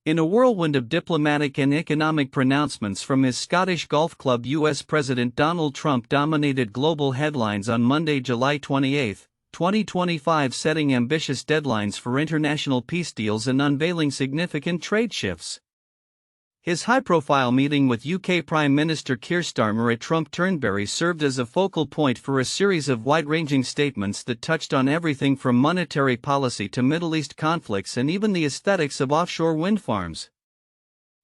In a whirlwind of diplomatic and economic pronouncements from his Scottish golf club, US President Donald Trump dominated global headlines on Monday, July 28, 2025, setting ambitious deadlines for international peace deals and unveiling significant trade shifts. His high-profile meeting with UK Prime Minister Keir Starmer at Trump Turnberry served as a focal point for a series of wide-ranging statements that touched on everything from monetary policy to Middle East conflicts and even the aesthetics of offshore wind farms.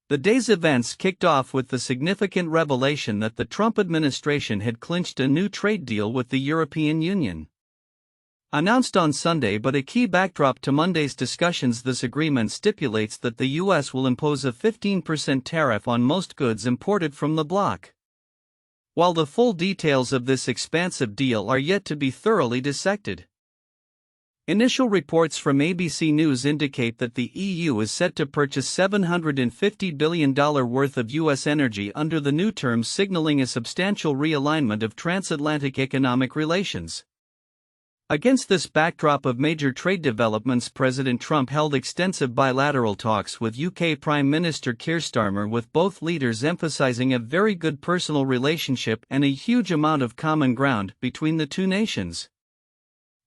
The day's events kicked off with the significant revelation that the Trump administration had clinched a new trade deal with the European Union. Announced on Sunday but a key backdrop to Monday's discussions, this agreement stipulates that the U.S. will impose a 15% tariff on most goods imported from the bloc. While the full details of this expansive deal are yet to be thoroughly dissected, initial reports from ABC News indicate that the EU is set to purchase $750 billion worth of U.S. energy under the new terms, signaling a substantial realignment of transatlantic economic relations. Against this backdrop of major trade developments, President Trump held extensive bilateral talks with UK Prime Minister Keir Starmer, with both leaders emphasizing a very good personal relationship and a huge amount of common ground between the two nations.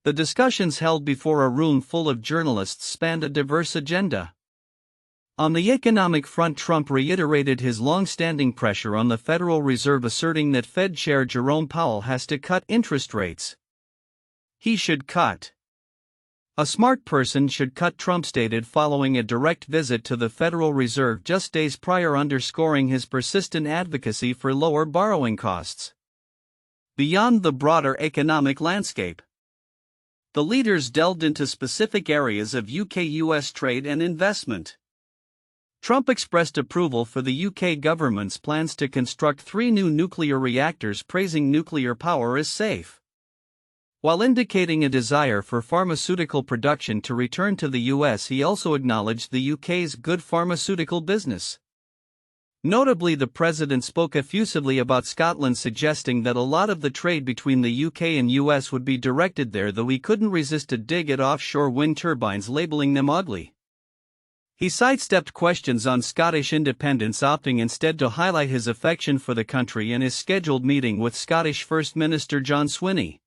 The discussions, held before a room full of journalists, spanned a diverse agenda. On the economic front, Trump reiterated his long-standing pressure on the Federal Reserve, asserting that Fed Chair Jerome Powell has to cut interest rates. He should cut. A smart person should cut, Trump stated following a direct visit to the Federal Reserve just days prior, underscoring his persistent advocacy for lower borrowing costs. Beyond the broader economic landscape, the leaders delved into specific areas of UK-US trade and investment. Trump expressed approval for the UK government's plans to construct 3 new nuclear reactors, praising nuclear power as safe. While indicating a desire for pharmaceutical production to return to the US, he also acknowledged the UK's good pharmaceutical business. Notably, the president spoke effusively about Scotland, suggesting that a lot of the trade between the UK and US would be directed there, though he couldn't resist a dig at offshore wind turbines, labeling them ugly. He sidestepped questions on Scottish independence, opting instead to highlight his affection for the country and his scheduled meeting with Scottish First Minister John Swinney.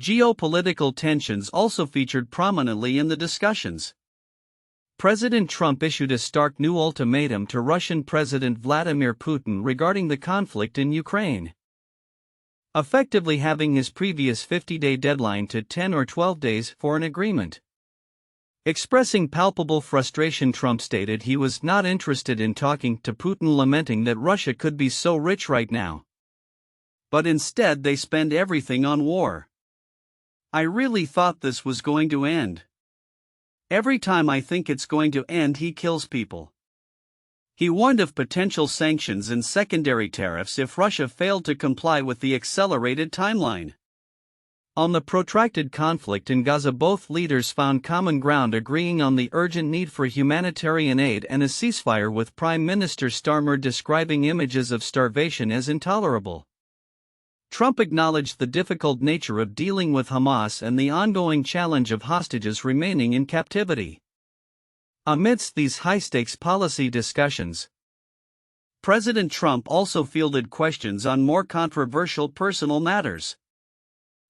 Geopolitical tensions also featured prominently in the discussions. President Trump issued a stark new ultimatum to Russian President Vladimir Putin regarding the conflict in Ukraine, effectively having his previous 50-day deadline to 10 or 12 days for an agreement. Expressing palpable frustration, Trump stated he was not interested in talking to Putin, lamenting that Russia could be so rich right now, but instead they spend everything on war. I really thought this was going to end. Every time I think it's going to end, he kills people. He warned of potential sanctions and secondary tariffs if Russia failed to comply with the accelerated timeline. On the protracted conflict in Gaza, both leaders found common ground, agreeing on the urgent need for humanitarian aid and a ceasefire, with Prime Minister Starmer describing images of starvation as intolerable. Trump acknowledged the difficult nature of dealing with Hamas and the ongoing challenge of hostages remaining in captivity. Amidst these high-stakes policy discussions, President Trump also fielded questions on more controversial personal matters.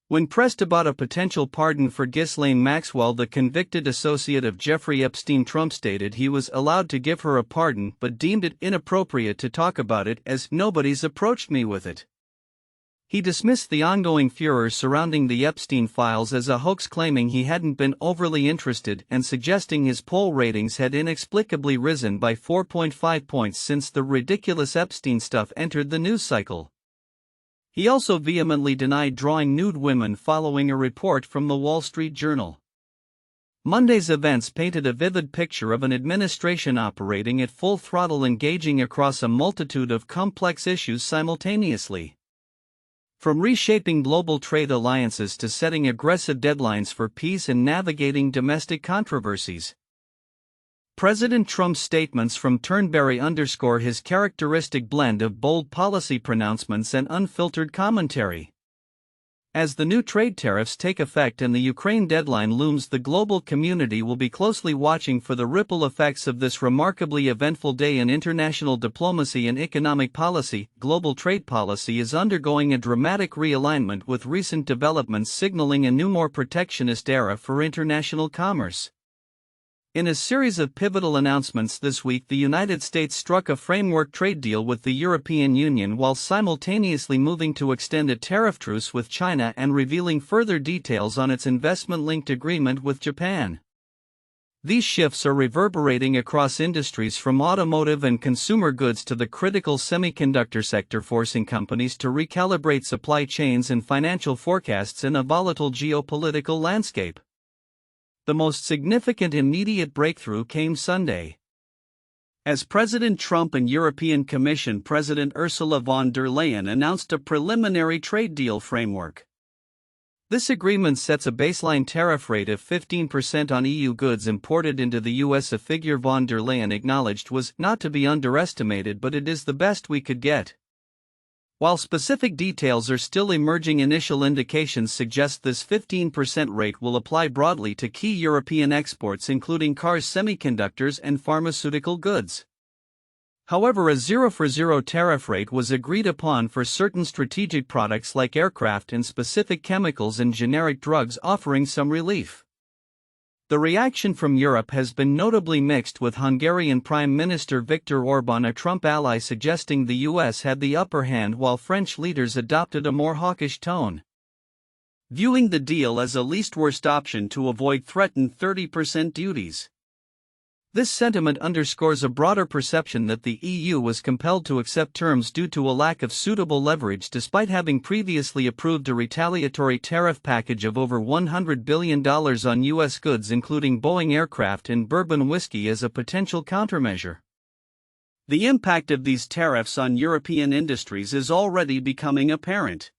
When pressed about a potential pardon for Ghislaine Maxwell, the convicted associate of Jeffrey Epstein, Trump stated he was allowed to give her a pardon but deemed it inappropriate to talk about it as "nobody's approached me with it." He dismissed the ongoing furor surrounding the Epstein files as a hoax, claiming he hadn't been overly interested and suggesting his poll ratings had inexplicably risen by 4.5 points since the ridiculous Epstein stuff entered the news cycle. He also vehemently denied drawing nude women following a report from the Wall Street Journal. Monday's events painted a vivid picture of an administration operating at full throttle, engaging across a multitude of complex issues simultaneously. From reshaping global trade alliances to setting aggressive deadlines for peace and navigating domestic controversies, President Trump's statements from Turnberry underscore his characteristic blend of bold policy pronouncements and unfiltered commentary. As the new trade tariffs take effect and the Ukraine deadline looms, the global community will be closely watching for the ripple effects of this remarkably eventful day in international diplomacy and economic policy. Global trade policy is undergoing a dramatic realignment, with recent developments signaling a new, more protectionist era for international commerce. In a series of pivotal announcements this week, the United States struck a framework trade deal with the European Union while simultaneously moving to extend a tariff truce with China and revealing further details on its investment-linked agreement with Japan. These shifts are reverberating across industries from automotive and consumer goods to the critical semiconductor sector, forcing companies to recalibrate supply chains and financial forecasts in a volatile geopolitical landscape. The most significant immediate breakthrough came Sunday, as President Trump and European Commission President Ursula von der Leyen announced a preliminary trade deal framework. This agreement sets a baseline tariff rate of 15% on EU goods imported into the US, a figure von der Leyen acknowledged was not to be underestimated, but it is the best we could get. While specific details are still emerging, initial indications suggest this 15% rate will apply broadly to key European exports, including cars, semiconductors, and pharmaceutical goods. However, a 0-for-0 tariff rate was agreed upon for certain strategic products like aircraft and specific chemicals and generic drugs, offering some relief. The reaction from Europe has been notably mixed, with Hungarian Prime Minister Viktor Orbán, a Trump ally, suggesting the US had the upper hand, while French leaders adopted a more hawkish tone, viewing the deal as a least worst option to avoid threatened 30% duties. This sentiment underscores a broader perception that the EU was compelled to accept terms due to a lack of suitable leverage, despite having previously approved a retaliatory tariff package of over $100 billion on US goods, including Boeing aircraft and bourbon whiskey, as a potential countermeasure. The impact of these tariffs on European industries is already becoming apparent.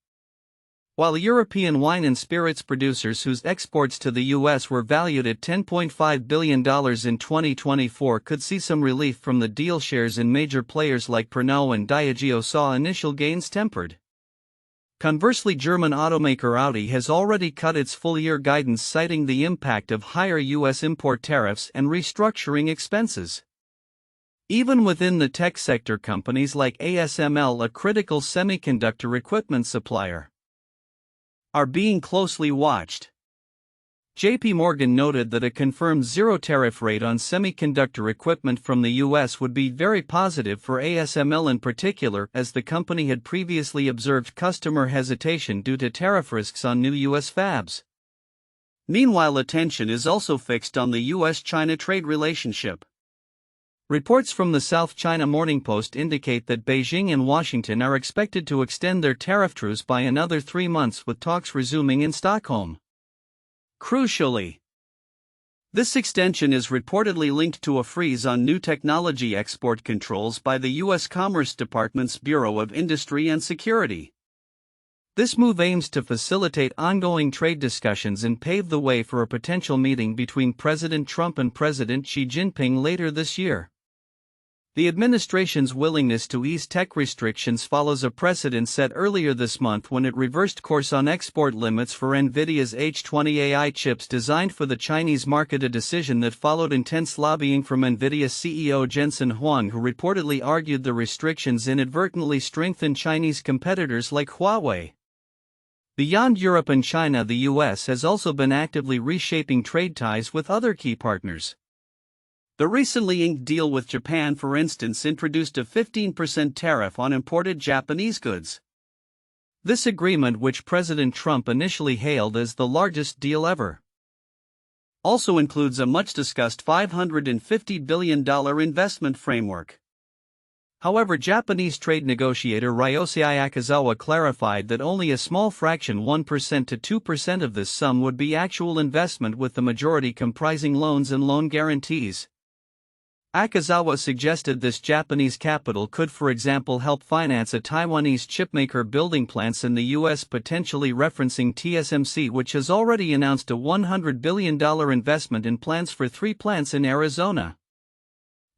While European wine and spirits producers, whose exports to the US were valued at $10.5 billion in 2024, could see some relief from the deal, shares in major players like Pernod and Diageo saw initial gains tempered. Conversely, German automaker Audi has already cut its full-year guidance, citing the impact of higher US import tariffs and restructuring expenses. Even within the tech sector, companies like ASML, a critical semiconductor equipment supplier, are being closely watched. JP Morgan noted that a confirmed zero tariff rate on semiconductor equipment from the US would be very positive for ASML in particular, as the company had previously observed customer hesitation due to tariff risks on new US fabs. Meanwhile, attention is also fixed on the US-China trade relationship. Reports from the South China Morning Post indicate that Beijing and Washington are expected to extend their tariff truce by another 3 months, with talks resuming in Stockholm. Crucially, this extension is reportedly linked to a freeze on new technology export controls by the U.S. Commerce Department's Bureau of Industry and Security. This move aims to facilitate ongoing trade discussions and pave the way for a potential meeting between President Trump and President Xi Jinping later this year. The administration's willingness to ease tech restrictions follows a precedent set earlier this month when it reversed course on export limits for NVIDIA's H20 AI chips designed for the Chinese market, a decision that followed intense lobbying from NVIDIA CEO Jensen Huang, who reportedly argued the restrictions inadvertently strengthened Chinese competitors like Huawei. Beyond Europe and China, the US has also been actively reshaping trade ties with other key partners. The recently inked deal with Japan, for instance, introduced a 15% tariff on imported Japanese goods. This agreement, which President Trump initially hailed as the largest deal ever, also includes a much-discussed $550 billion investment framework. However, Japanese trade negotiator Ryosei Akazawa clarified that only a small fraction, 1% to 2% of this sum, would be actual investment, with the majority comprising loans and loan guarantees. Akazawa suggested this Japanese capital could, for example, help finance a Taiwanese chipmaker building plants in the U.S., potentially referencing TSMC, which has already announced a $100 billion investment in plans for 3 plants in Arizona.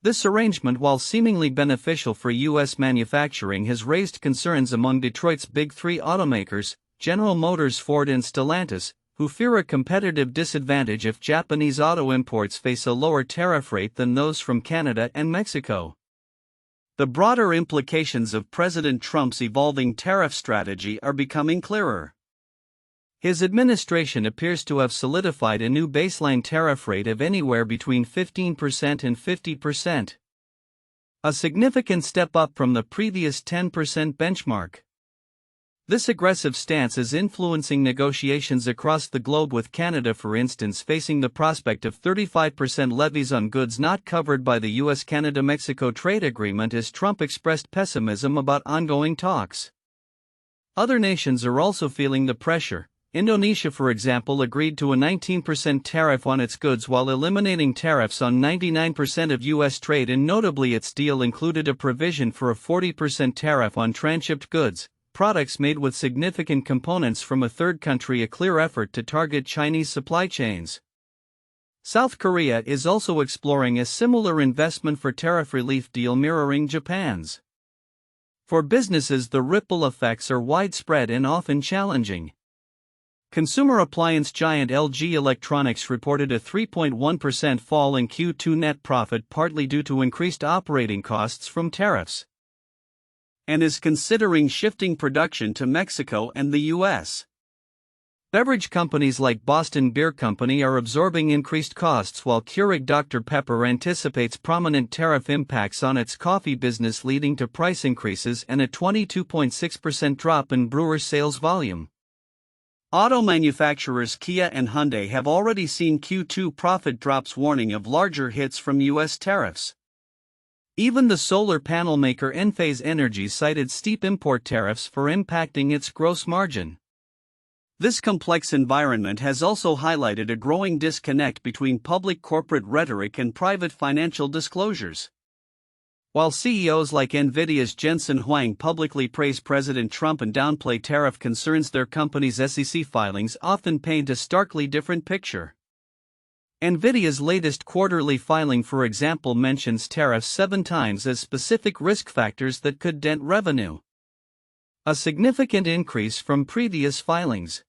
This arrangement, while seemingly beneficial for U.S. manufacturing, has raised concerns among Detroit's Big Three automakers, General Motors, Ford and Stellantis, who fear a competitive disadvantage if Japanese auto imports face a lower tariff rate than those from Canada and Mexico. The broader implications of President Trump's evolving tariff strategy are becoming clearer. His administration appears to have solidified a new baseline tariff rate of anywhere between 15% and 50%. A significant step up from the previous 10% benchmark. This aggressive stance is influencing negotiations across the globe, with Canada, for instance, facing the prospect of 35% levies on goods not covered by the US-Canada-Mexico trade agreement as Trump expressed pessimism about ongoing talks. Other nations are also feeling the pressure. Indonesia, for example, agreed to a 19% tariff on its goods while eliminating tariffs on 99% of U.S. trade, and notably its deal included a provision for a 40% tariff on transshipped goods, products made with significant components from a third country, a clear effort to target Chinese supply chains. South Korea is also exploring a similar investment for tariff relief deal mirroring Japan's. For businesses, the ripple effects are widespread and often challenging. Consumer appliance giant LG Electronics reported a 3.1% fall in Q2 net profit, partly due to increased operating costs from tariffs, and is considering shifting production to Mexico and the U.S. Beverage companies like Boston Beer Company are absorbing increased costs, while Keurig Dr Pepper anticipates prominent tariff impacts on its coffee business, leading to price increases and a 22.6% drop in brewer sales volume. Auto manufacturers Kia and Hyundai have already seen Q2 profit drops, warning of larger hits from U.S. tariffs. Even the solar panel maker Enphase Energy cited steep import tariffs for impacting its gross margin. This complex environment has also highlighted a growing disconnect between public corporate rhetoric and private financial disclosures. While CEOs like NVIDIA's Jensen Huang publicly praise President Trump and downplay tariff concerns, their company's SEC filings often paint a starkly different picture. NVIDIA's latest quarterly filing, for example, mentions tariffs 7 times as specific risk factors that could dent revenue, a significant increase from previous filings.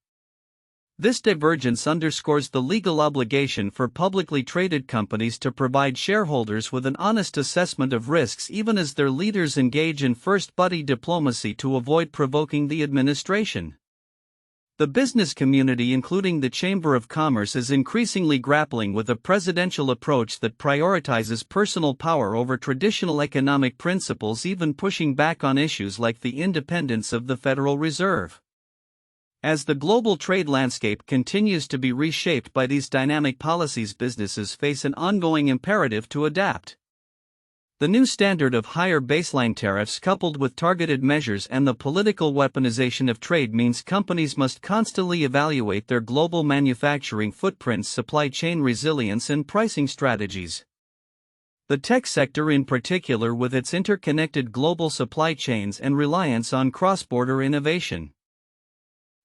This divergence underscores the legal obligation for publicly traded companies to provide shareholders with an honest assessment of risks, even as their leaders engage in first-buddy diplomacy to avoid provoking the administration. The business community, including the Chamber of Commerce, is increasingly grappling with a presidential approach that prioritizes personal power over traditional economic principles, even pushing back on issues like the independence of the Federal Reserve. As the global trade landscape continues to be reshaped by these dynamic policies, businesses face an ongoing imperative to adapt. The new standard of higher baseline tariffs, coupled with targeted measures and the political weaponization of trade, means companies must constantly evaluate their global manufacturing footprints, supply chain resilience, and pricing strategies. The tech sector, in particular, with its interconnected global supply chains and reliance on cross-border innovation,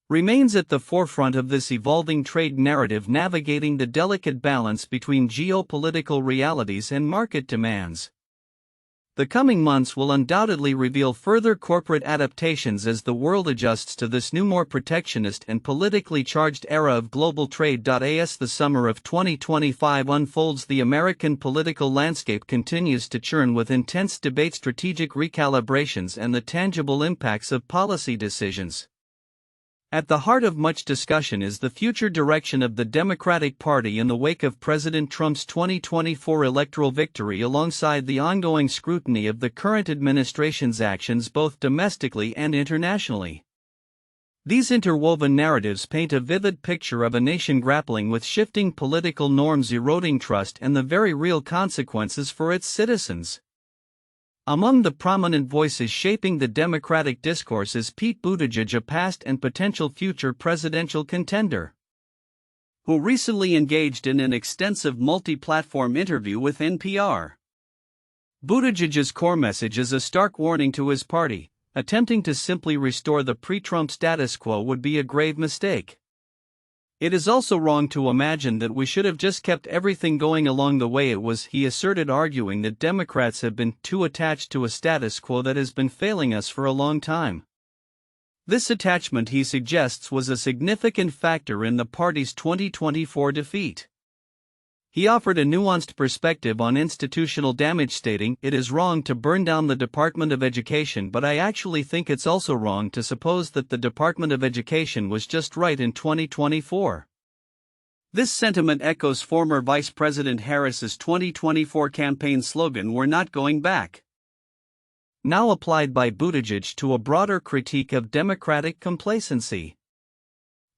remains at the forefront of this evolving trade narrative, navigating the delicate balance between geopolitical realities and market demands. The coming months will undoubtedly reveal further corporate adaptations as the world adjusts to this new, more protectionist and politically charged era of global trade. As the summer of 2025 unfolds, the American political landscape continues to churn with intense debate, strategic recalibrations, and the tangible impacts of policy decisions. At the heart of much discussion is the future direction of the Democratic Party in the wake of President Trump's 2024 electoral victory, alongside the ongoing scrutiny of the current administration's actions both domestically and internationally. These interwoven narratives paint a vivid picture of a nation grappling with shifting political norms, eroding trust, and the very real consequences for its citizens. Among the prominent voices shaping the Democratic discourse is Pete Buttigieg, a past and potential future presidential contender, who recently engaged in an extensive multi-platform interview with NPR. Buttigieg's core message is a stark warning to his party: attempting to simply restore the pre-Trump status quo would be a grave mistake. It is also wrong to imagine that we should have just kept everything going along the way it was, he asserted, arguing that Democrats have been too attached to a status quo that has been failing us for a long time. This attachment, he suggests, was a significant factor in the party's 2024 defeat. He offered a nuanced perspective on institutional damage, stating, "It is wrong to burn down the Department of Education, but I actually think it's also wrong to suppose that the Department of Education was just right in 2024. This sentiment echoes former Vice President Harris's 2024 campaign slogan, "We're not going back," now applied by Buttigieg to a broader critique of Democratic complacency.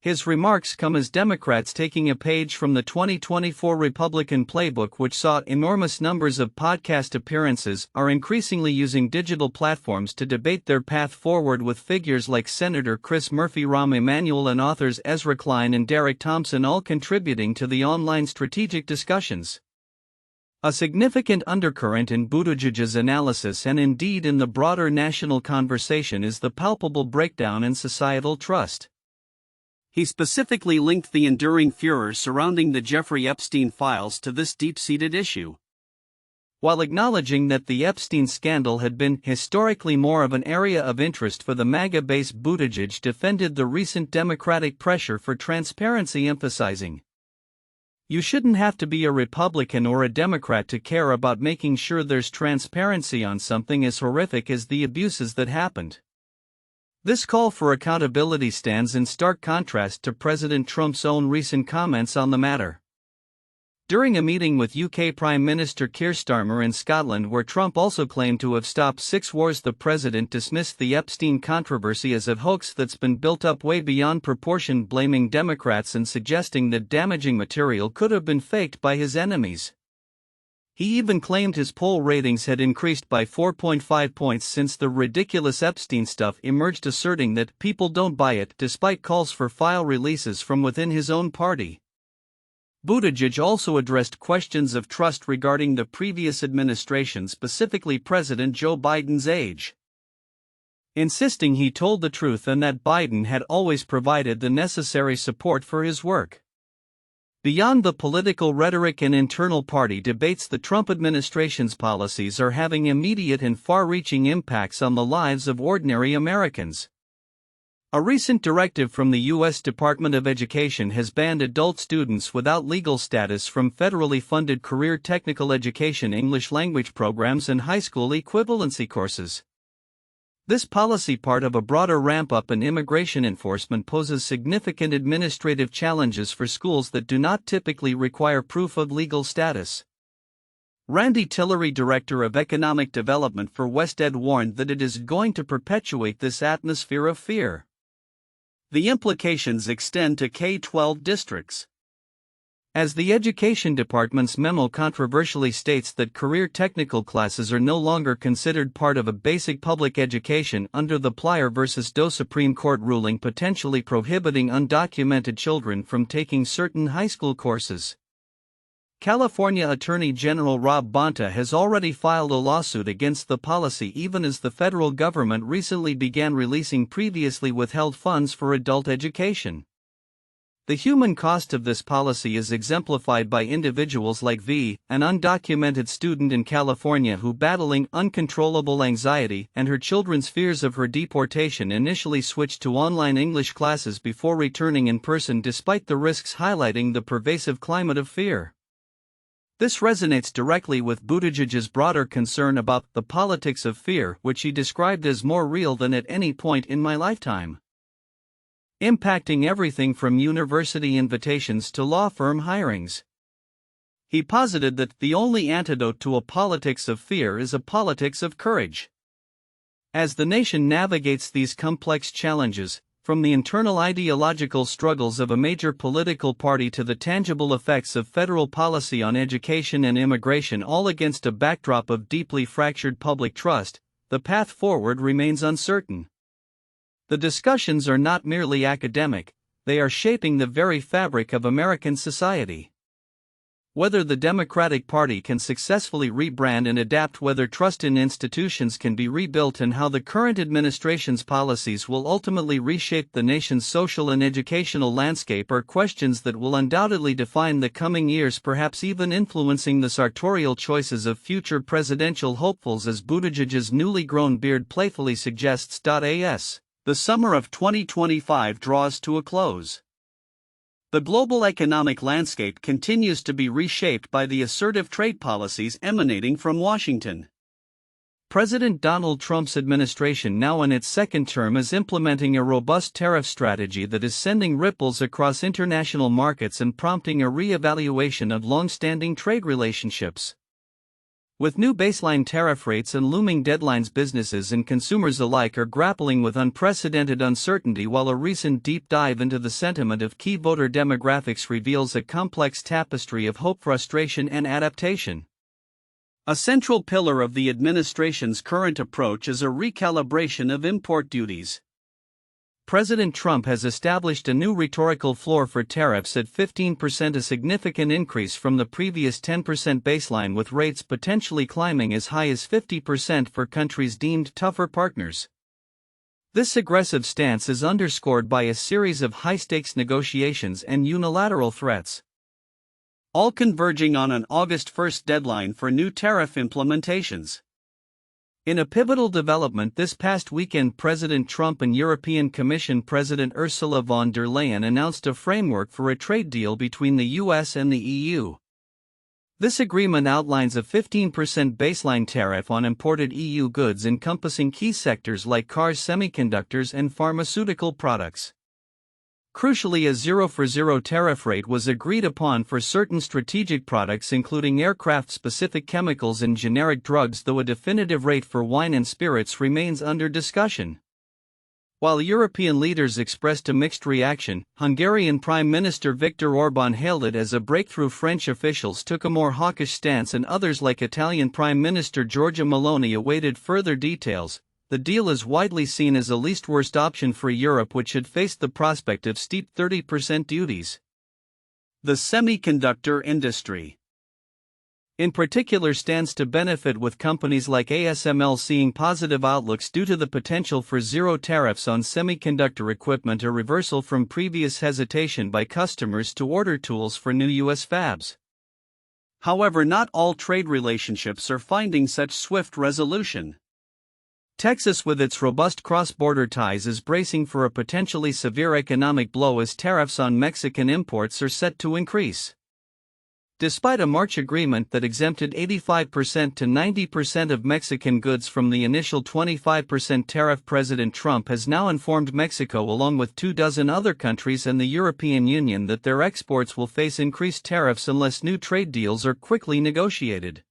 His remarks come as Democrats, taking a page from the 2024 Republican playbook, which saw enormous numbers of podcast appearances, are increasingly using digital platforms to debate their path forward, with figures like Senator Chris Murphy, Rahm Emanuel, and authors Ezra Klein and Derek Thompson all contributing to the online strategic discussions. A significant undercurrent in Buttigieg's analysis, and indeed in the broader national conversation, is the palpable breakdown in societal trust. He specifically linked the enduring furor surrounding the Jeffrey Epstein files to this deep-seated issue. While acknowledging that the Epstein scandal had been historically more of an area of interest for the MAGA base, Buttigieg defended the recent Democratic pressure for transparency, emphasizing, "You shouldn't have to be a Republican or a Democrat to care about making sure there's transparency on something as horrific as the abuses that happened." This call for accountability stands in stark contrast to President Trump's own recent comments on the matter. During a meeting with UK Prime Minister Keir Starmer in Scotland, where Trump also claimed to have stopped 6 wars, the president dismissed the Epstein controversy as a hoax that's been built up way beyond proportion, blaming Democrats and suggesting that damaging material could have been faked by his enemies. He even claimed his poll ratings had increased by 4.5 points since the ridiculous Epstein stuff emerged, asserting that people don't buy it, despite calls for file releases from within his own party. Buttigieg also addressed questions of trust regarding the previous administration, specifically President Joe Biden's age, insisting he told the truth and that Biden had always provided the necessary support for his work. Beyond the political rhetoric and internal party debates, the Trump administration's policies are having immediate and far-reaching impacts on the lives of ordinary Americans. A recent directive from the U.S. Department of Education has banned adult students without legal status from federally funded career technical education, English language programs, and high school equivalency courses. This policy, part of a broader ramp-up in immigration enforcement, poses significant administrative challenges for schools that do not typically require proof of legal status. Randy Tillery, Director of Economic Development for WestEd, warned that it is going to perpetuate this atmosphere of fear. The implications extend to K-12 districts. As the Education Department's memo controversially states that career technical classes are no longer considered part of a basic public education under the Plyer v. Doe Supreme Court ruling, potentially prohibiting undocumented children from taking certain high school courses. California Attorney General Rob Bonta has already filed a lawsuit against the policy, even as the federal government recently began releasing previously withheld funds for adult education. The human cost of this policy is exemplified by individuals like V, an undocumented student in California who, battling uncontrollable anxiety and her children's fears of her deportation, initially switched to online English classes before returning in person, despite the risks, highlighting the pervasive climate of fear. This resonates directly with Buttigieg's broader concern about the politics of fear, which he described as more real than at any point in my lifetime, impacting everything from university invitations to law firm hirings. He posited that the only antidote to a politics of fear is a politics of courage. As the nation navigates these complex challenges, from the internal ideological struggles of a major political party to the tangible effects of federal policy on education and immigration, all against a backdrop of deeply fractured public trust, the path forward remains uncertain. The discussions are not merely academic, they are shaping the very fabric of American society. Whether the Democratic Party can successfully rebrand and adapt, whether trust in institutions can be rebuilt, and how the current administration's policies will ultimately reshape the nation's social and educational landscape are questions that will undoubtedly define the coming years, perhaps even influencing the sartorial choices of future presidential hopefuls, as Buttigieg's newly grown beard playfully suggests. The summer of 2025 draws to a close. The global economic landscape continues to be reshaped by the assertive trade policies emanating from Washington. President Donald Trump's administration, now in its second term, is implementing a robust tariff strategy that is sending ripples across international markets and prompting a re-evaluation of long-standing trade relationships. With new baseline tariff rates and looming deadlines, businesses and consumers alike are grappling with unprecedented uncertainty, while a recent deep dive into the sentiment of key voter demographics reveals a complex tapestry of hope, frustration, and adaptation. A central pillar of the administration's current approach is a recalibration of import duties. President Trump has established a new rhetorical floor for tariffs at 15%, a significant increase from the previous 10% baseline, with rates potentially climbing as high as 50% for countries deemed tougher partners. This aggressive stance is underscored by a series of high-stakes negotiations and unilateral threats, all converging on an August 1 deadline for new tariff implementations. In a pivotal development this past weekend, President Trump and European Commission President Ursula von der Leyen announced a framework for a trade deal between the US and the EU. This agreement outlines a 15% baseline tariff on imported EU goods encompassing key sectors like cars, semiconductors, and pharmaceutical products. Crucially, a 0-for-0 tariff rate was agreed upon for certain strategic products, including aircraft-specific chemicals and generic drugs, though a definitive rate for wine and spirits remains under discussion. While European leaders expressed a mixed reaction, Hungarian Prime Minister Viktor Orbán hailed it as a breakthrough. French officials took a more hawkish stance, and others like Italian Prime Minister Giorgia Meloni awaited further details. The deal is widely seen as a least worst option for Europe, which had faced the prospect of steep 30% duties. The semiconductor industry, in particular, stands to benefit, with companies like ASML seeing positive outlooks due to the potential for zero tariffs on semiconductor equipment, a reversal from previous hesitation by customers to order tools for new U.S. fabs. However, not all trade relationships are finding such swift resolution. Texas, with its robust cross-border ties, is bracing for a potentially severe economic blow as tariffs on Mexican imports are set to increase. Despite a March agreement that exempted 85% to 90% of Mexican goods from the initial 25% tariff, President Trump has now informed Mexico, along with 24 other countries and the European Union, that their exports will face increased tariffs unless new trade deals are quickly negotiated.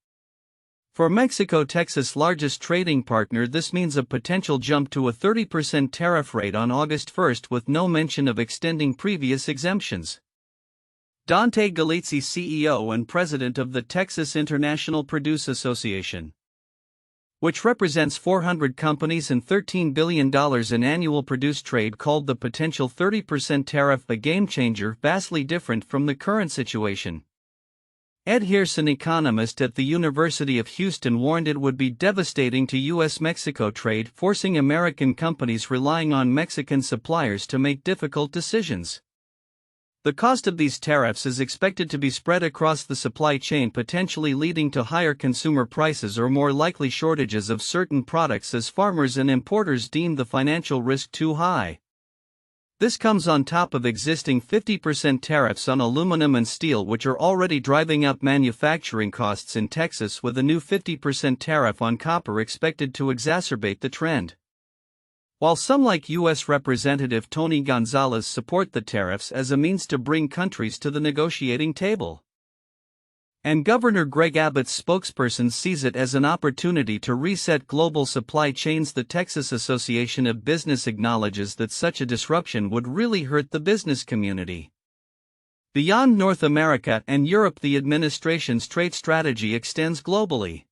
For Mexico, Texas' largest trading partner, this means a potential jump to a 30% tariff rate on August 1, with no mention of extending previous exemptions. Dante Galizzi, CEO and president of the Texas International Produce Association, which represents 400 companies and $13 billion in annual produce trade, called the potential 30% tariff a game-changer, vastly different from the current situation. Ed Hirsch, an economist at the University of Houston, warned it would be devastating to U.S.-Mexico trade, forcing American companies relying on Mexican suppliers to make difficult decisions. The cost of these tariffs is expected to be spread across the supply chain, potentially leading to higher consumer prices or more likely shortages of certain products, as farmers and importers deem the financial risk too high. This comes on top of existing 50% tariffs on aluminum and steel, which are already driving up manufacturing costs in Texas, with a new 50% tariff on copper expected to exacerbate the trend. While some, like U.S. Representative Tony Gonzalez, support the tariffs as a means to bring countries to the negotiating table, and Governor Greg Abbott's spokesperson sees it as an opportunity to reset global supply chains, the Texas Association of Business acknowledges that such a disruption would really hurt the business community. Beyond North America and Europe, the administration's trade strategy extends globally.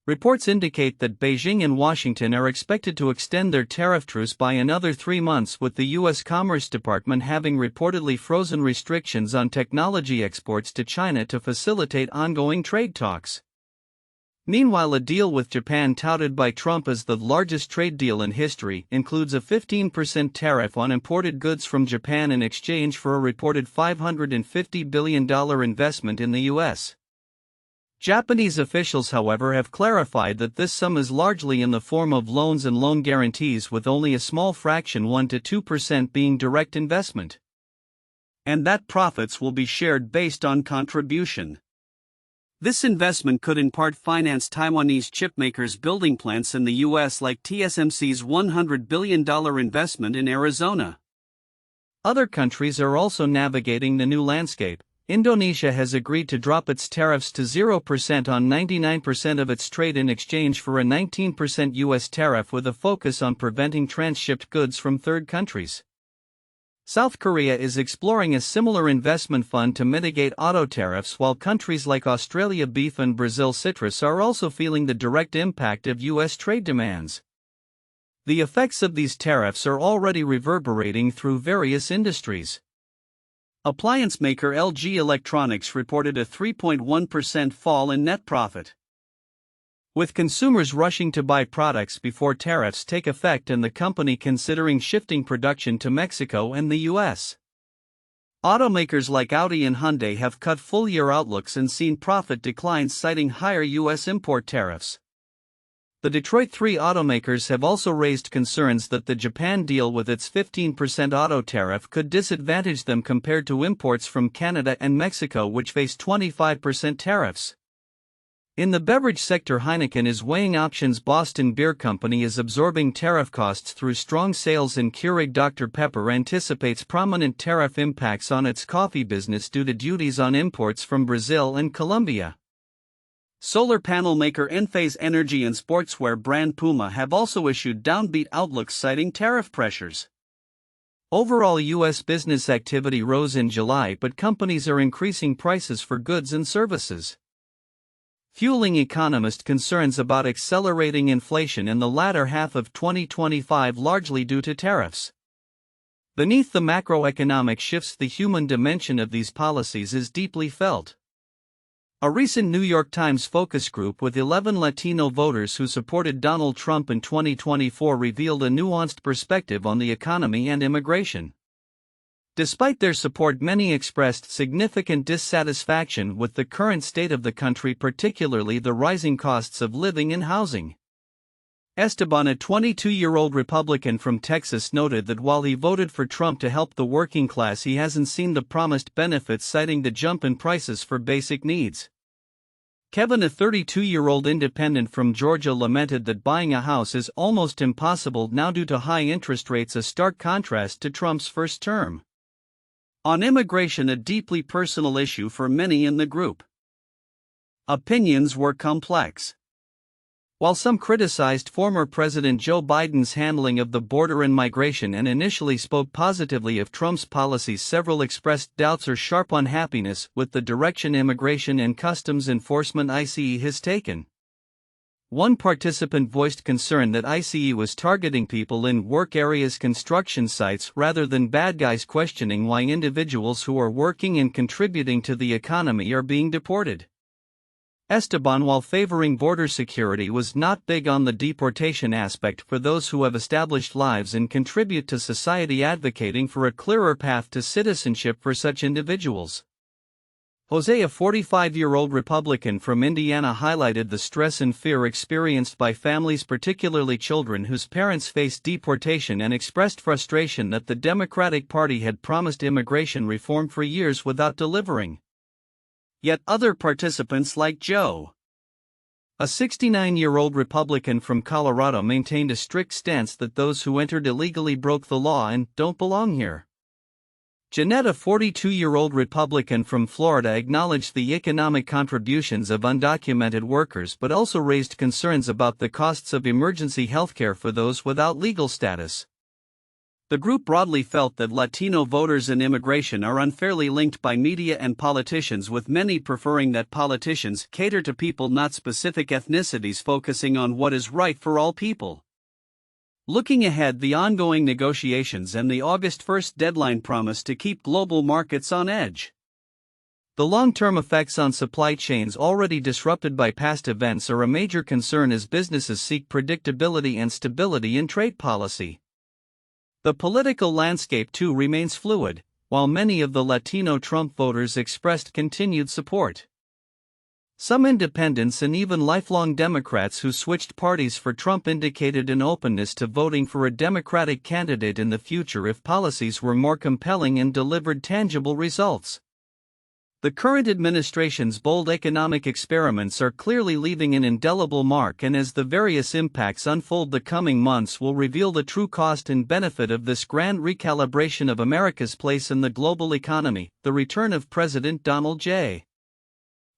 Reports indicate that Beijing and Washington are expected to extend their tariff truce by another 3 months, with the U.S. Commerce Department having reportedly frozen restrictions on technology exports to China to facilitate ongoing trade talks. Meanwhile, a deal with Japan, touted by Trump as the largest trade deal in history, includes a 15% tariff on imported goods from Japan in exchange for a reported $550 billion investment in the U.S. Japanese officials, however, have clarified that this sum is largely in the form of loans and loan guarantees, with only a small fraction, 1 to 2%, being direct investment, and that profits will be shared based on contribution. This investment could in part finance Taiwanese chipmakers building plants in the U.S., like TSMC's $100 billion investment in Arizona. Other countries are also navigating the new landscape. Indonesia has agreed to drop its tariffs to 0% on 99% of its trade in exchange for a 19% U.S. tariff, with a focus on preventing transshipped goods from third countries. South Korea is exploring a similar investment fund to mitigate auto tariffs, while countries like Australia beef and Brazil citrus are also feeling the direct impact of U.S. trade demands. The effects of these tariffs are already reverberating through various industries. Appliance maker LG Electronics reported a 3.1% fall in net profit, with consumers rushing to buy products before tariffs take effect and the company considering shifting production to Mexico and the U.S. Automakers like Audi and Hyundai have cut full-year outlooks and seen profit declines, citing higher U.S. import tariffs. The Detroit 3 automakers have also raised concerns that the Japan deal with its 15% auto tariff could disadvantage them compared to imports from Canada and Mexico, which face 25% tariffs. In the beverage sector, Heineken is weighing options. Boston Beer Company is absorbing tariff costs through strong sales in Keurig. Dr. Pepper anticipates prominent tariff impacts on its coffee business due to duties on imports from Brazil and Colombia. Solar panel maker Enphase Energy and sportswear brand Puma have also issued downbeat outlooks, citing tariff pressures. Overall, U.S. business activity rose in July, but companies are increasing prices for goods and services, fueling economist concerns about accelerating inflation in the latter half of 2025, largely due to tariffs. Beneath the macroeconomic shifts, the human dimension of these policies is deeply felt. A recent New York Times focus group with 11 Latino voters who supported Donald Trump in 2024 revealed a nuanced perspective on the economy and immigration. Despite their support, many expressed significant dissatisfaction with the current state of the country, particularly the rising costs of living and housing. Esteban, a 22-year-old Republican from Texas, noted that while he voted for Trump to help the working class, he hasn't seen the promised benefits, citing the jump in prices for basic needs. Kevin, a 32-year-old independent from Georgia, lamented that buying a house is almost impossible now due to high interest rates, a stark contrast to Trump's first term. On immigration, a deeply personal issue for many in the group, opinions were complex. While some criticized former President Joe Biden's handling of the border and migration and initially spoke positively of Trump's policies, several expressed doubts or sharp unhappiness with the direction Immigration and Customs Enforcement (ICE) has taken. One participant voiced concern that ICE was targeting people in work areas, construction sites, rather than bad guys, questioning why individuals who are working and contributing to the economy are being deported. Esteban, while favoring border security, was not big on the deportation aspect for those who have established lives and contribute to society, advocating for a clearer path to citizenship for such individuals. Jose, a 45-year-old Republican from Indiana, highlighted the stress and fear experienced by families, particularly children whose parents face deportation, and expressed frustration that the Democratic Party had promised immigration reform for years without delivering. Yet other participants, like Joe, a 69-year-old Republican from Colorado, maintained a strict stance that those who entered illegally broke the law and don't belong here. Jeanette, a 42-year-old Republican from Florida, acknowledged the economic contributions of undocumented workers but also raised concerns about the costs of emergency healthcare for those without legal status. The group broadly felt that Latino voters and immigration are unfairly linked by media and politicians, with many preferring that politicians cater to people, not specific ethnicities, focusing on what is right for all people. Looking ahead, the ongoing negotiations and the August 1 deadline promise to keep global markets on edge. The long-term effects on supply chains, already disrupted by past events, are a major concern as businesses seek predictability and stability in trade policy. The political landscape, too, remains fluid, while many of the Latino Trump voters expressed continued support. Some independents and even lifelong Democrats who switched parties for Trump indicated an openness to voting for a Democratic candidate in the future if policies were more compelling and delivered tangible results. The current administration's bold economic experiments are clearly leaving an indelible mark, and as the various impacts unfold, the coming months will reveal the true cost and benefit of this grand recalibration of America's place in the global economy. The return of President Donald J.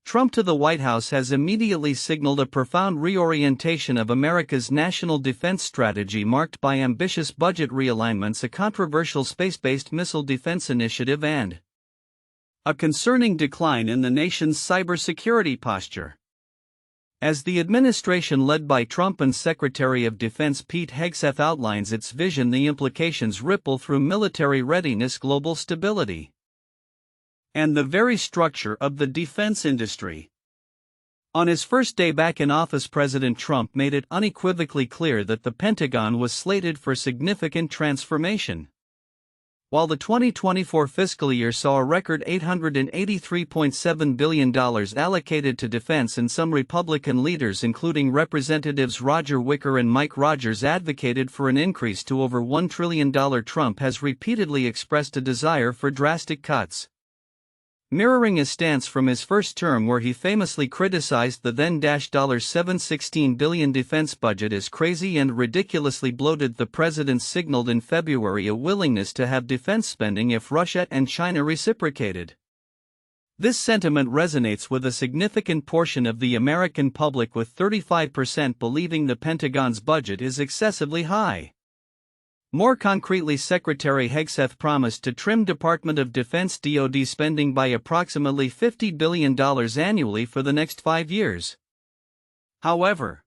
Trump to the White House has immediately signaled a profound reorientation of America's national defense strategy, marked by ambitious budget realignments, a controversial space-based missile defense initiative, and a concerning decline in the nation's cybersecurity posture. As the administration led by Trump and Secretary of Defense Pete Hegseth outlines its vision, the implications ripple through military readiness, global stability, and the very structure of the defense industry. On his first day back in office, President Trump made it unequivocally clear that the Pentagon was slated for significant transformation. While the 2024 fiscal year saw a record $883.7 billion allocated to defense, and some Republican leaders, including Representatives Roger Wicker and Mike Rogers, advocated for an increase to over $1 trillion, Trump has repeatedly expressed a desire for drastic cuts, mirroring a stance from his first term where he famously criticized the then $716 billion defense budget as crazy and ridiculously bloated. The president signaled in February a willingness to have defense spending if Russia and China reciprocated. This sentiment resonates with a significant portion of the American public, with 35% believing the Pentagon's budget is excessively high. More concretely, Secretary Hegseth promised to trim Department of Defense (DoD) spending by approximately $50 billion annually for the next 5 years. However,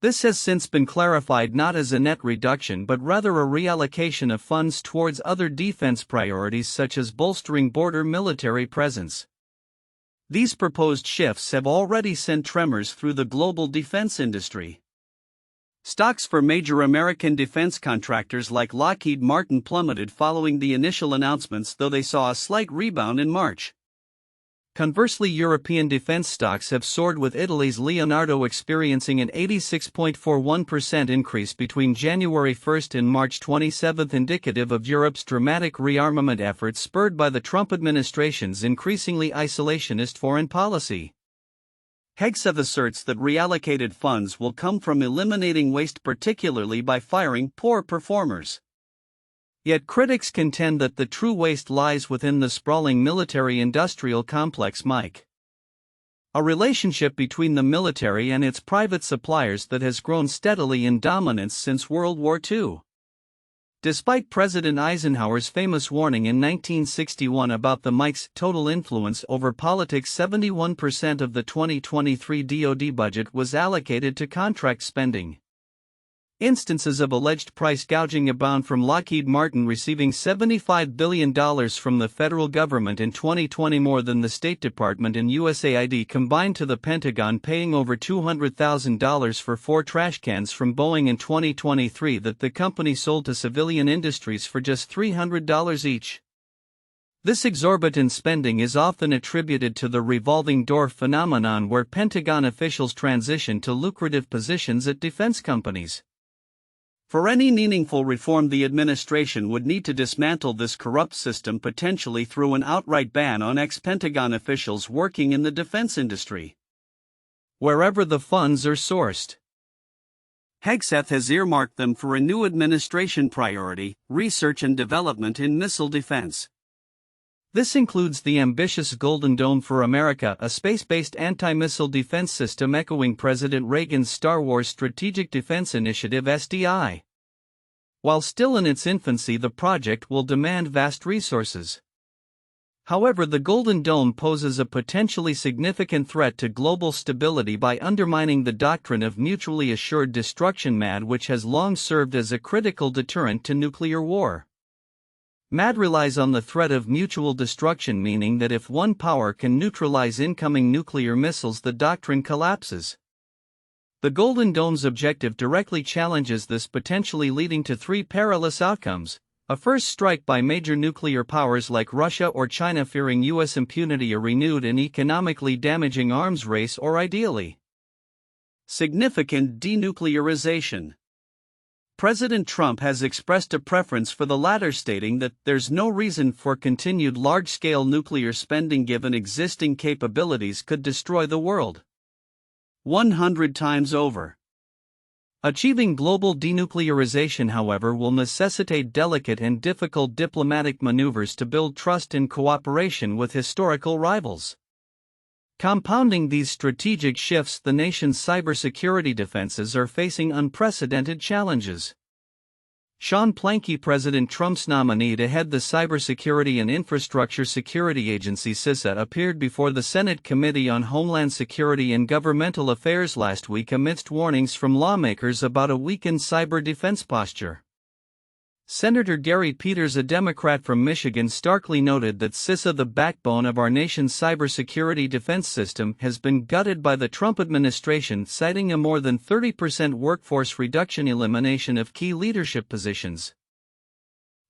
this has since been clarified not as a net reduction but rather a reallocation of funds towards other defense priorities such as bolstering border military presence. These proposed shifts have already sent tremors through the global defense industry. Stocks for major American defense contractors like Lockheed Martin plummeted following the initial announcements, though they saw a slight rebound in March. Conversely, European defense stocks have soared, with Italy's Leonardo experiencing an 86.41% increase between January 1 and March 27, indicative of Europe's dramatic rearmament efforts spurred by the Trump administration's increasingly isolationist foreign policy. Hegseth asserts that reallocated funds will come from eliminating waste, particularly by firing poor performers. Yet critics contend that the true waste lies within the sprawling military-industrial complex, a relationship between the military and its private suppliers that has grown steadily in dominance since World War II. Despite President Eisenhower's famous warning in 1961 about the MIC's total influence over politics, 71% of the 2023 DoD budget was allocated to contract spending. Instances of alleged price gouging abound, from Lockheed Martin receiving $75 billion from the federal government in 2020, more than the State Department and USAID combined, to the Pentagon paying over $200,000 for 4 trash cans from Boeing in 2023 that the company sold to civilian industries for just $300 each. This exorbitant spending is often attributed to the revolving door phenomenon, where Pentagon officials transition to lucrative positions at defense companies. For any meaningful reform, the administration would need to dismantle this corrupt system, potentially through an outright ban on ex-Pentagon officials working in the defense industry, wherever the funds are sourced. Hegseth has earmarked them for a new administration priority: research and development in missile defense. This includes the ambitious Golden Dome for America, a space-based anti-missile defense system echoing President Reagan's Star Wars Strategic Defense Initiative (SDI). While still in its infancy, the project will demand vast resources. However, the Golden Dome poses a potentially significant threat to global stability by undermining the doctrine of mutually assured destruction (MAD), which has long served as a critical deterrent to nuclear war. MAD relies on the threat of mutual destruction, meaning that if one power can neutralize incoming nuclear missiles, the doctrine collapses. The Golden Dome's objective directly challenges this, potentially leading to 3 perilous outcomes: A first strike by major nuclear powers like Russia or China fearing U.S. impunity, a renewed and economically damaging arms race, or ideally, significant denuclearization. President Trump has expressed a preference for the latter, stating that there's no reason for continued large-scale nuclear spending given existing capabilities could destroy the world 100 times over. Achieving global denuclearization, however, will necessitate delicate and difficult diplomatic maneuvers to build trust and cooperation with historical rivals. Compounding these strategic shifts, the nation's cybersecurity defenses are facing unprecedented challenges. Sean Planke, President Trump's nominee to head the Cybersecurity and Infrastructure Security Agency CISA, appeared before the Senate Committee on Homeland Security and Governmental Affairs last week amidst warnings from lawmakers about a weakened cyber defense posture. Senator Gary Peters, a Democrat from Michigan, starkly noted that CISA, the backbone of our nation's cybersecurity defense system, has been gutted by the Trump administration, citing a more than 30% workforce reduction, elimination of key leadership positions,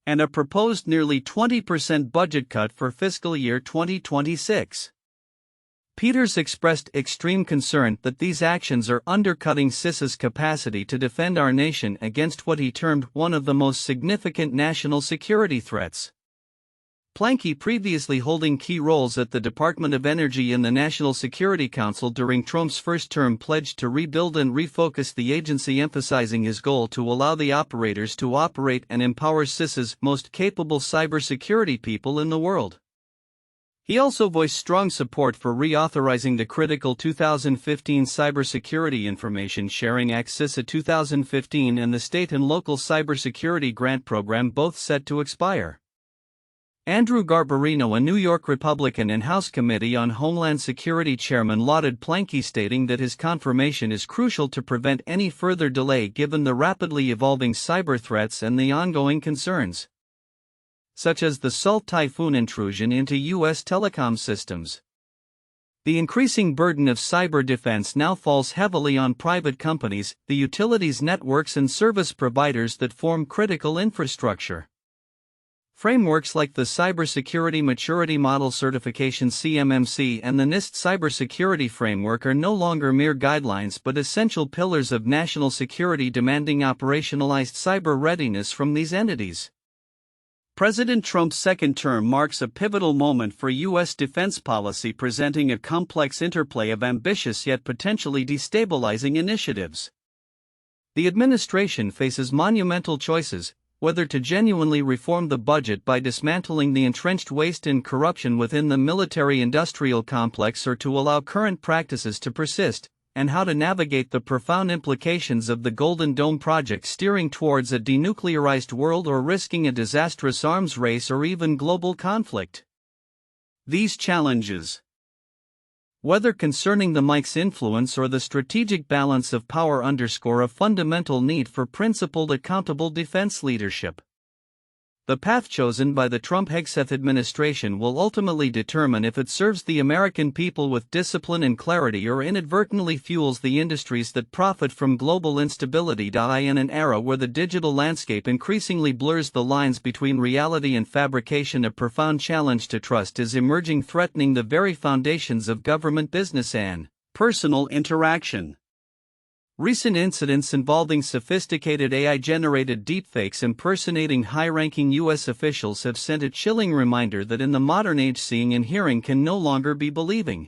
and a proposed nearly 20% budget cut for fiscal year 2026. Peters expressed extreme concern that these actions are undercutting CISA's capacity to defend our nation against what he termed one of the most significant national security threats. Planke, previously holding key roles at the Department of Energy and the National Security Council during Trump's first term, pledged to rebuild and refocus the agency, emphasizing his goal to allow the operators to operate and empower CISA's most capable cybersecurity people in the world. He also voiced strong support for reauthorizing the critical 2015 Cybersecurity Information Sharing Act CISA 2015 and the state and local cybersecurity grant program, both set to expire. Andrew Garbarino, a New York Republican and House Committee on Homeland Security chairman, lauded Planke, stating that his confirmation is crucial to prevent any further delay given the rapidly evolving cyber threats and the ongoing concerns, such as the Salt Typhoon intrusion into U.S. telecom systems. The increasing burden of cyber defense now falls heavily on private companies, the utilities, networks, and service providers that form critical infrastructure. Frameworks like the Cybersecurity Maturity Model Certification (CMMC) and the NIST Cybersecurity Framework are no longer mere guidelines but essential pillars of national security, demanding operationalized cyber readiness from these entities. President Trump's second term marks a pivotal moment for U.S. defense policy, presenting a complex interplay of ambitious yet potentially destabilizing initiatives. The administration faces monumental choices: whether to genuinely reform the budget by dismantling the entrenched waste and corruption within the military-industrial complex, or to allow current practices to persist, and how to navigate the profound implications of the Golden Dome project, steering towards a denuclearized world or risking a disastrous arms race or even global conflict. These challenges, whether concerning the MIC's influence or the strategic balance of power, underscore a fundamental need for principled, accountable defense leadership. The path chosen by the Trump-Hegseth administration will ultimately determine if it serves the American people with discipline and clarity, or inadvertently fuels the industries that profit from global instability. In an era where the digital landscape increasingly blurs the lines between reality and fabrication, a profound challenge to trust is emerging, threatening the very foundations of government, business, and personal interaction. Recent incidents involving sophisticated AI-generated deepfakes impersonating high-ranking U.S. officials have sent a chilling reminder that in the modern age, seeing and hearing can no longer be believing.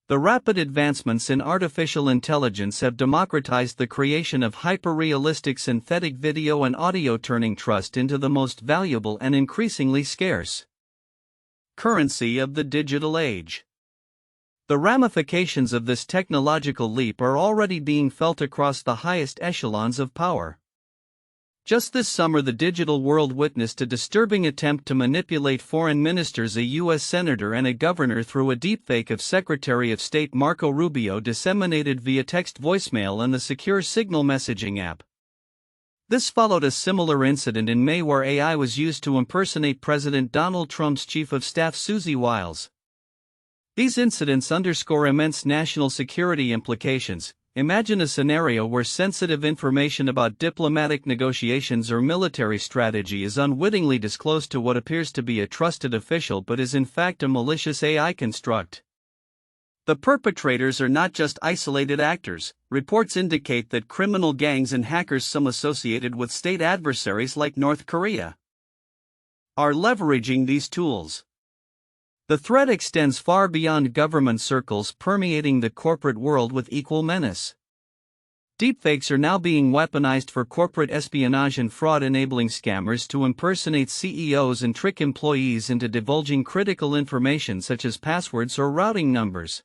The rapid advancements in artificial intelligence have democratized the creation of hyper-realistic synthetic video and audio, turning trust into the most valuable and increasingly scarce currency of the digital age. The ramifications of this technological leap are already being felt across the highest echelons of power. Just this summer, the digital world witnessed a disturbing attempt to manipulate foreign ministers, a U.S. senator and a governor, through a deepfake of Secretary of State Marco Rubio disseminated via text voicemail and the secure Signal messaging app. This followed a similar incident in May where AI was used to impersonate President Donald Trump's Chief of Staff Susie Wiles. These incidents underscore immense national security implications, Imagine a scenario where sensitive information about diplomatic negotiations or military strategy is unwittingly disclosed to what appears to be a trusted official but is in fact a malicious AI construct. The perpetrators are not just isolated actors. Reports indicate that criminal gangs and hackers, some associated with state adversaries like North Korea, are leveraging these tools. The threat extends far beyond government circles, permeating the corporate world with equal menace. Deepfakes are now being weaponized for corporate espionage and fraud, enabling scammers to impersonate CEOs and trick employees into divulging critical information such as passwords or routing numbers.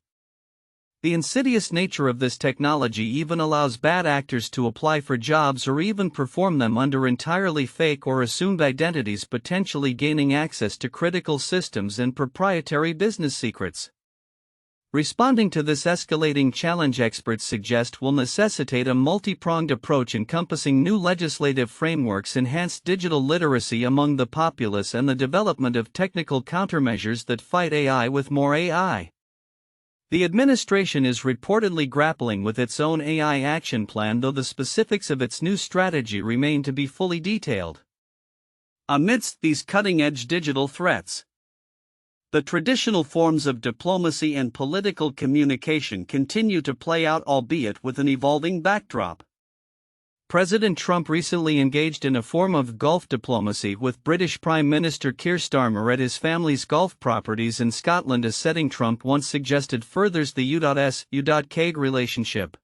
The insidious nature of this technology even allows bad actors to apply for jobs or even perform them under entirely fake or assumed identities, potentially gaining access to critical systems and proprietary business secrets. Responding to this escalating challenge, experts suggest, will necessitate a multi-pronged approach encompassing new legislative frameworks, enhanced digital literacy among the populace, and the development of technical countermeasures that fight AI with more AI. The administration is reportedly grappling with its own AI action plan, though the specifics of its new strategy remain to be fully detailed. Amidst these cutting-edge digital threats, the traditional forms of diplomacy and political communication continue to play out, albeit with an evolving backdrop. President Trump recently engaged in a form of Gulf diplomacy with British Prime Minister Keir Starmer at his family's golf properties in Scotland, a setting Trump once suggested furthers the U.S.-UK relationship.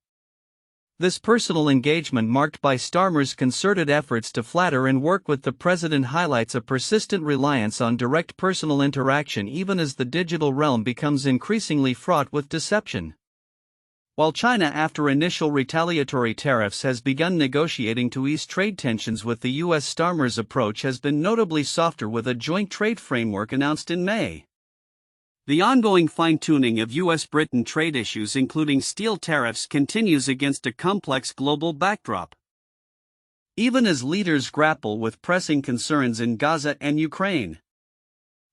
This personal engagement, marked by Starmer's concerted efforts to flatter and work with the president, highlights a persistent reliance on direct personal interaction even as the digital realm becomes increasingly fraught with deception. While China, after initial retaliatory tariffs, has begun negotiating to ease trade tensions with the U.S., Starmer's approach has been notably softer, with a joint trade framework announced in May. The ongoing fine-tuning of U.S.-Britain trade issues, including steel tariffs, continues against a complex global backdrop. Even as leaders grapple with pressing concerns in Gaza and Ukraine,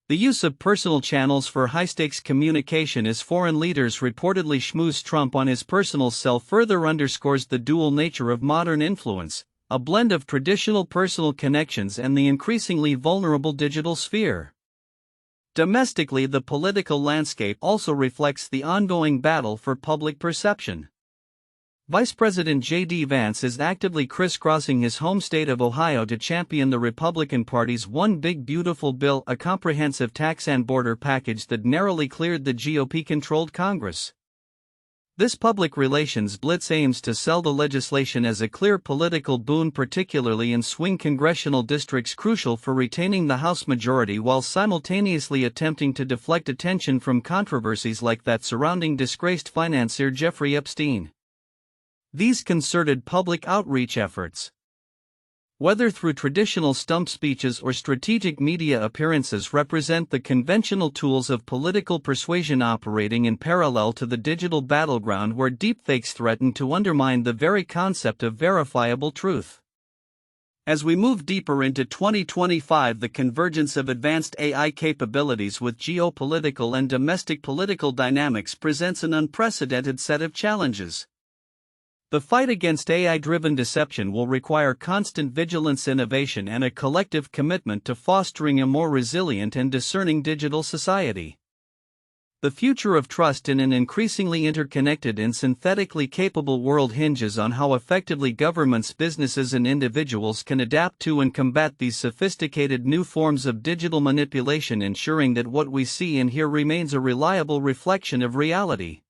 the use of personal channels for high-stakes communication as foreign leaders reportedly schmooze Trump on his personal cell further underscores the dual nature of modern influence, a blend of traditional personal connections and the increasingly vulnerable digital sphere. Domestically, the political landscape also reflects the ongoing battle for public perception. Vice President J.D. Vance is actively crisscrossing his home state of Ohio to champion the Republican Party's One Big Beautiful Bill, a comprehensive tax and border package that narrowly cleared the GOP-controlled Congress. This public relations blitz aims to sell the legislation as a clear political boon, particularly in swing congressional districts crucial for retaining the House majority, while simultaneously attempting to deflect attention from controversies like that surrounding disgraced financier Jeffrey Epstein. These concerted public outreach efforts, whether through traditional stump speeches or strategic media appearances, represent the conventional tools of political persuasion operating in parallel to the digital battleground where deepfakes threaten to undermine the very concept of verifiable truth. As we move deeper into 2025, the convergence of advanced AI capabilities with geopolitical and domestic political dynamics presents an unprecedented set of challenges. The fight against AI-driven deception will require constant vigilance, innovation, and a collective commitment to fostering a more resilient and discerning digital society. The future of trust in an increasingly interconnected and synthetically capable world hinges on how effectively governments, businesses, and individuals can adapt to and combat these sophisticated new forms of digital manipulation, ensuring that what we see and hear remains a reliable reflection of reality.